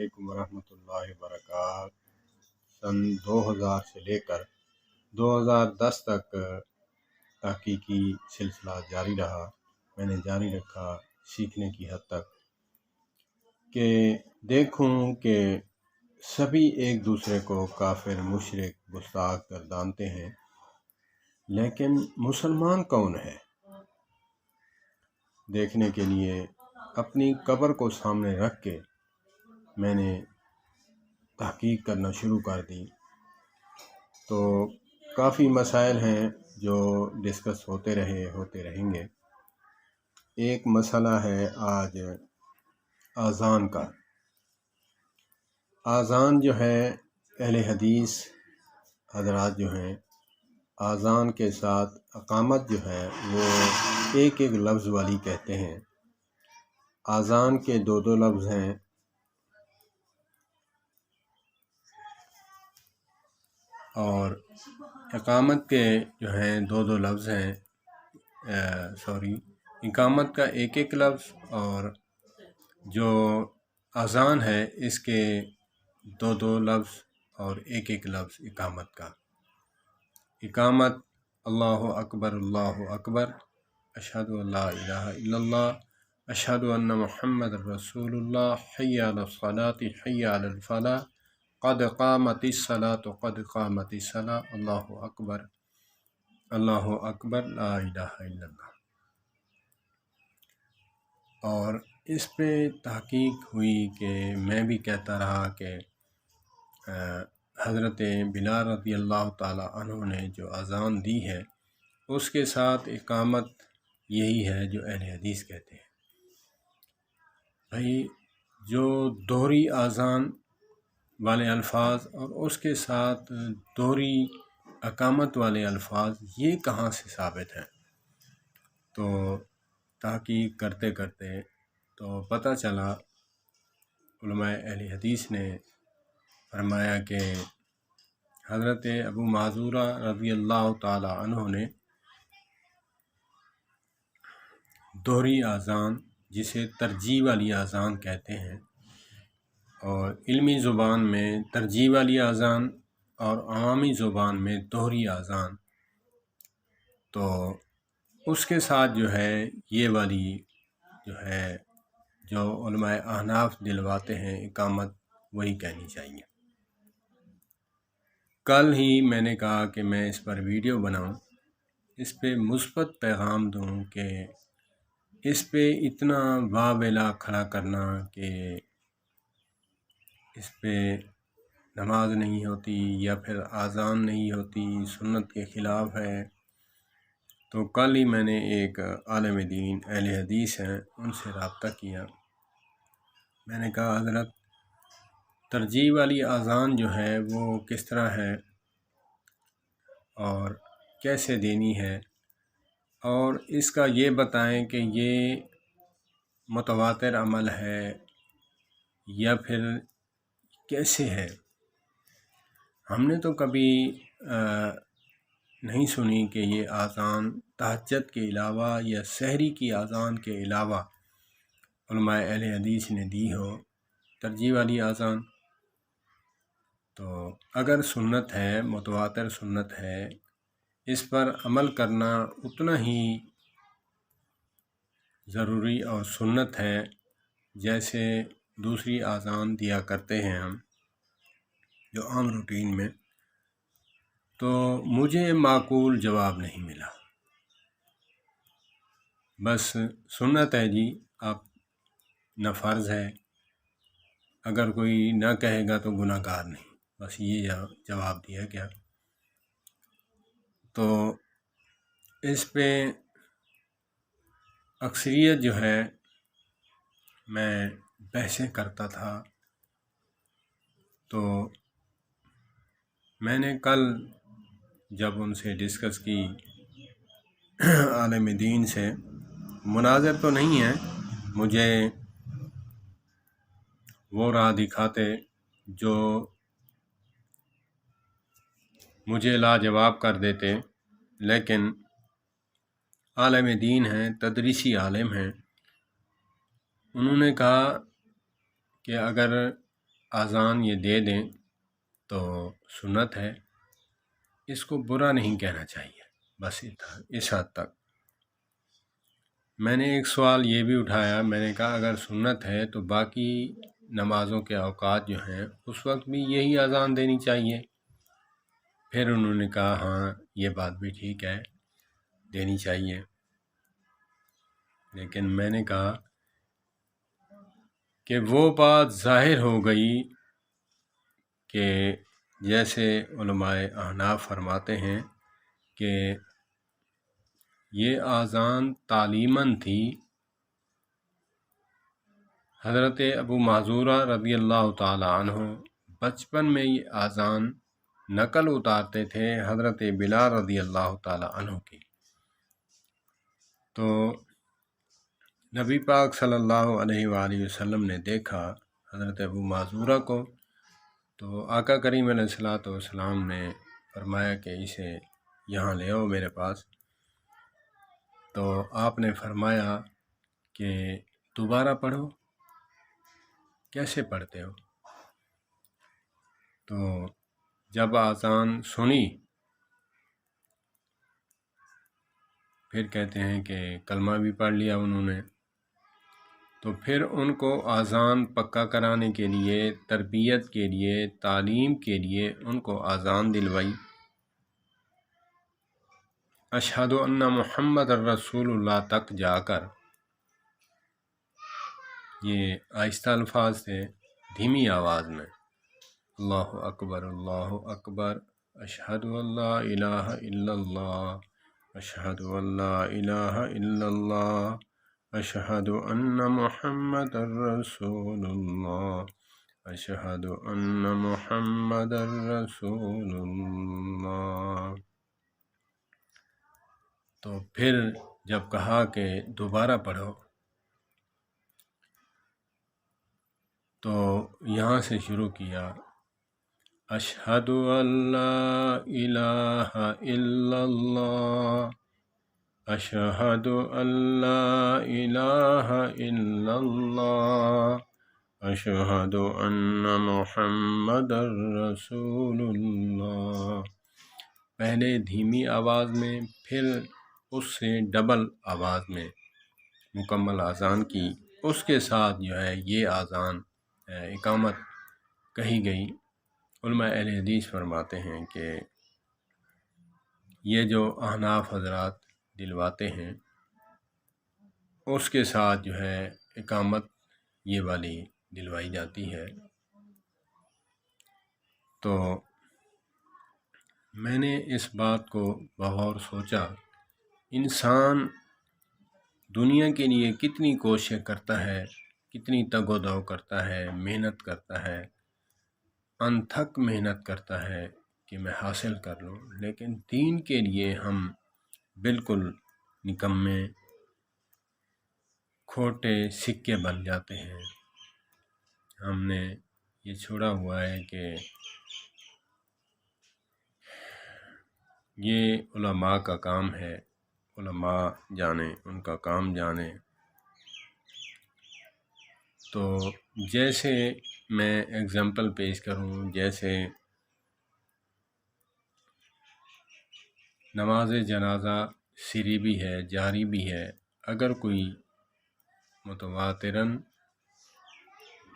علیکم ورحمۃ اللہ وبرکاتہ۔ سن 2000 سے لے کر 2010 تک تحقیقی سلسلہ جاری رہا۔ میں نے جاری رکھا سیکھنے کی حد تک کہ دیکھوں کہ سبھی ایک دوسرے کو کافر، مشرک، گستاخ گردانتے ہیں، لیکن مسلمان کون ہے؟ دیکھنے کے لیے اپنی قبر کو سامنے رکھ کے میں نے تحقیق کرنا شروع کر دی۔ تو کافی مسائل ہیں جو ڈسکس ہوتے رہیں گے۔ ایک مسئلہ ہے آج اذان کا۔ اذان جو ہے، اہل حدیث حضرات جو ہیں، اذان کے ساتھ اقامت جو ہے وہ ایک ایک لفظ والی کہتے ہیں۔ اذان کے دو لفظ ہیں، اور اقامت کے جو ہیں دو لفظ ہیں، اقامت کا ایک لفظ، اور جو اذان ہے اس کے دو لفظ اور ایک لفظ اقامت کا۔ اقامت اللہ اکبر اللہ اکبر، اشہد ان لا الہ الا اللہ، اشہد ان محمد رسول اللہ، حی علی الصلاۃ حی علی الفلاح، قد قامت الصلاۃ قد قامت الصلاۃ، اللہ اکبر لا الہ الا اللہ۔ اور اس پہ تحقیق ہوئی کہ میں بھی کہتا رہا کہ حضرت بلال رضی اللہ تعالی عنہ نے جو اذان دی ہے اس کے ساتھ اقامت یہی ہے جو اہل حدیث کہتے ہیں۔ بھائی، جو دوہری اذان والے الفاظ اور اس کے ساتھ دوہری اقامت والے الفاظ یہ کہاں سے ثابت ہیں؟ تو تحقیق کرتے کرتے تو پتہ چلا علماء اہل حدیث نے فرمایا کہ حضرت ابو معذورہ رضی اللہ تعالی عنہ نے دوہری اذان، جسے ترجیح والی اذان کہتے ہیں، اور علمی زبان میں ترجیح والی اذان اور عوامی زبان میں دوہری اذان، تو اس کے ساتھ جو ہے یہ والی جو ہے جو علماء احناف دلواتے ہیں اقامت، وہی کہنی چاہیے۔ کل ہی میں نے کہا کہ میں اس پر ویڈیو بناؤں، اس پہ مثبت پیغام دوں کہ اس پہ اتنا واویلا کھڑا کرنا کہ اس پہ نماز نہیں ہوتی یا پھر اذان نہیں ہوتی، سنت کے خلاف ہے۔ تو کل ہی میں نے ایک عالم دین اہل حدیث ہیں ان سے رابطہ کیا۔ میں نے کہا حضرت، ترجیح والی اذان جو ہے وہ کس طرح ہے اور کیسے دینی ہے، اور اس کا یہ بتائیں کہ یہ متواتر عمل ہے یا پھر کیسے ہے۔ ہم نے تو کبھی نہیں سنی کہ یہ اذان تہجد کے علاوہ یا سحری کی اذان کے علاوہ علماء اہل حدیث نے دی ہو ترجیح والی اذان۔ تو اگر سنت ہے، متواتر سنت ہے، اس پر عمل کرنا اتنا ہی ضروری اور سنت ہے جیسے دوسری اذان دیا کرتے ہیں ہم جو عام روٹین میں۔ تو مجھے معقول جواب نہیں ملا۔ بس سنت ہے جی، آپ نہ فرض ہے، اگر کوئی نہ کہے گا تو گناہ گار نہیں، بس یہ جواب دیا گیا۔ تو اس پہ اکثریت جو ہے میں بحثیں کرتا تھا، تو میں نے کل جب ان سے ڈسکس کی عالم دین سے، مناظر تو نہیں ہے، مجھے وہ راہ دکھاتے جو مجھے لاجواب کر دیتے، لیکن عالم دین ہیں، تدریسی عالم ہیں، انہوں نے کہا کہ اگر اذان یہ دے دیں تو سنت ہے، اس کو برا نہیں کہنا چاہیے، بس اس حد تک۔ میں نے ایک سوال یہ بھی اٹھایا، میں نے کہا اگر سنت ہے تو باقی نمازوں کے اوقات جو ہیں اس وقت بھی یہی اذان دینی چاہیے؟ پھر انہوں نے کہا ہاں یہ بات بھی ٹھیک ہے، دینی چاہیے۔ لیکن میں نے کہا کہ وہ بات ظاہر ہو گئی کہ جیسے علماء احناف فرماتے ہیں کہ یہ اذان تعلیماً تھی، حضرت ابو معذورہ رضی اللہ تعالی عنہ بچپن میں یہ اذان نقل اتارتے تھے حضرت بلال رضی اللہ تعالی عنہ کی۔ تو نبی پاک صلی اللہ علیہ وآلہ وسلم نے دیکھا حضرت ابو معذورہ کو، تو آقا کریم علیہ الصلوۃ والسلام نے فرمایا کہ اسے یہاں لے آؤ میرے پاس۔ تو آپ نے فرمایا کہ دوبارہ پڑھو، کیسے پڑھتے ہو؟ تو جب اذان سنی پھر کہتے ہیں کہ کلمہ بھی پڑھ لیا انہوں نے، تو پھر ان کو اذان پکا کرانے کے لیے، تربیت کے لیے، تعلیم کے لیے ان کو اذان دلوائی، اشہد ان محمد الرسول اللہ تک جا کر۔ یہ آہستہ الفاظ تھے، دھیمی آواز میں، اللہ اکبر اللہ اکبر، اشہد ان لا الہ الا اللہ، اشہد ان لا الہ الا اللہ، اشہد ان محمد الرسول اللہ، اشہد ان محمد الرسول اللہ۔ تو پھر جب کہا کہ دوبارہ پڑھو تو یہاں سے شروع کیا، اشہد ان لا الہ الا اللہ، اشہد ان لا الہ الا اللہ، اشہد ان محمد الرسول اللہ۔ پہلے دھیمی آواز میں، پھر اس سے ڈبل آواز میں مکمل اذان کی، اس کے ساتھ جو ہے یہ اذان اقامت کہی گئی۔ علماء اہل حدیث فرماتے ہیں کہ یہ جو احناف حضرات دلواتے ہیں اس کے ساتھ جو ہے اقامت یہ والی دلوائی جاتی ہے۔ تو میں نے اس بات کو بغور سوچا، انسان دنیا کے لیے کتنی کوشش کرتا ہے، کتنی تگ و دو کرتا ہے، محنت کرتا ہے، انتھک محنت کرتا ہے کہ میں حاصل کر لوں، لیکن دین کے لیے ہم بالکل نکمے، کھوٹے سکے بن جاتے ہیں۔ ہم نے یہ چھوڑا ہوا ہے کہ یہ علماء کا کام ہے، علماء جانے، ان کا کام جانے۔ تو جیسے میں اگزامپل پیش کروں، جیسے نماز جنازہ سری بھی ہے، جاری بھی ہے، اگر کوئی متواتراً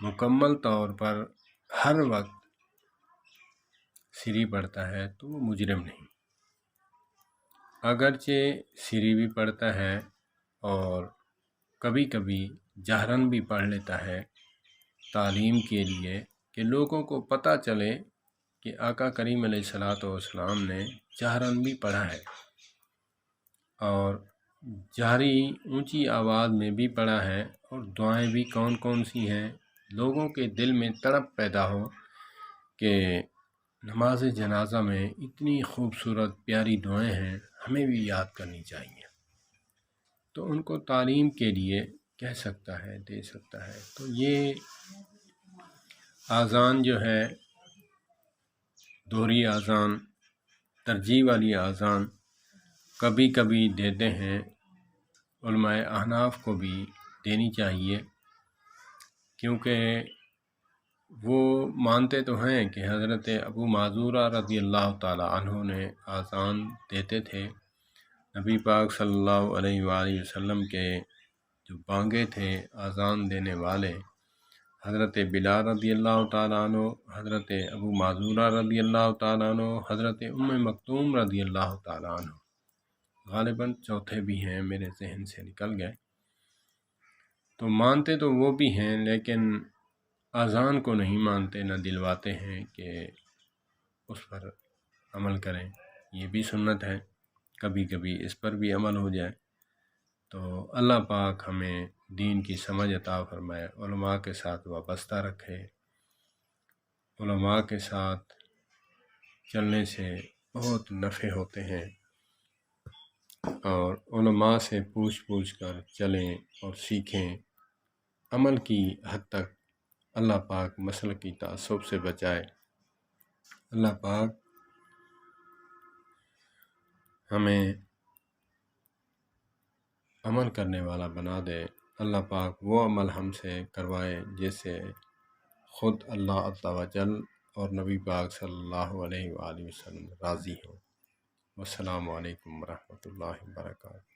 مکمل طور پر ہر وقت سری پڑھتا ہے تو وہ مجرم نہیں، اگرچہ سری بھی پڑھتا ہے اور کبھی کبھی جہراً بھی پڑھ لیتا ہے تعلیم کے لیے کہ لوگوں کو پتہ چلے کہ آقا کریم علیہ الصلوۃ والسلام نے جہراً بھی پڑھا ہے، اور جہری اونچی آواز میں بھی پڑھا ہے، اور دعائیں بھی کون کون سی ہیں، لوگوں کے دل میں تڑپ پیدا ہو کہ نماز جنازہ میں اتنی خوبصورت پیاری دعائیں ہیں، ہمیں بھی یاد کرنی چاہیے، تو ان کو تعلیم کے لیے کہہ سکتا ہے، دے سکتا ہے۔ تو یہ اذان جو ہے، دوہری اذان، ترجیح والی اذان کبھی کبھی دیتے ہیں، علماء احناف کو بھی دینی چاہیے، کیونکہ وہ مانتے تو ہیں کہ حضرت ابو معذورہ رضی اللہ تعالی عنہ نے اذان دیتے تھے، نبی پاک صلی اللہ علیہ وآلہ وسلم کے جو بانگے تھے اذان دینے والے، حضرت بلال رضی اللہ تعالیٰ عنہ، حضرت ابو معذورہ رضی اللہ تعالیٰ عنہ، حضرت ام مکتوم رضی اللہ تعالیٰ عنہ، غالباً چوتھے بھی ہیں، میرے ذہن سے نکل گئے۔ تو مانتے تو وہ بھی ہیں، لیکن اذان کو نہیں مانتے، نہ دلواتے ہیں کہ اس پر عمل کریں۔ یہ بھی سنت ہے، کبھی کبھی اس پر بھی عمل ہو جائے۔ تو اللہ پاک ہمیں دین کی سمجھ عطا فرمائے، علماء کے ساتھ وابستہ رکھے۔ علماء کے ساتھ چلنے سے بہت نفع ہوتے ہیں، اور علماء سے پوچھ کر چلیں اور سیکھیں۔ عمل کی حد تک اللہ پاک مسلک کی تعصب سے بچائے۔ اللہ پاک ہمیں عمل کرنے والا بنا دے۔ اللہ پاک وہ عمل ہم سے کروائے جس سے خود اللہ عز و جل اور نبی پاک صلی اللہ علیہ وآلہ وسلم راضی ہوں۔ والسلام علیکم ورحمۃ اللہ وبرکاتہ۔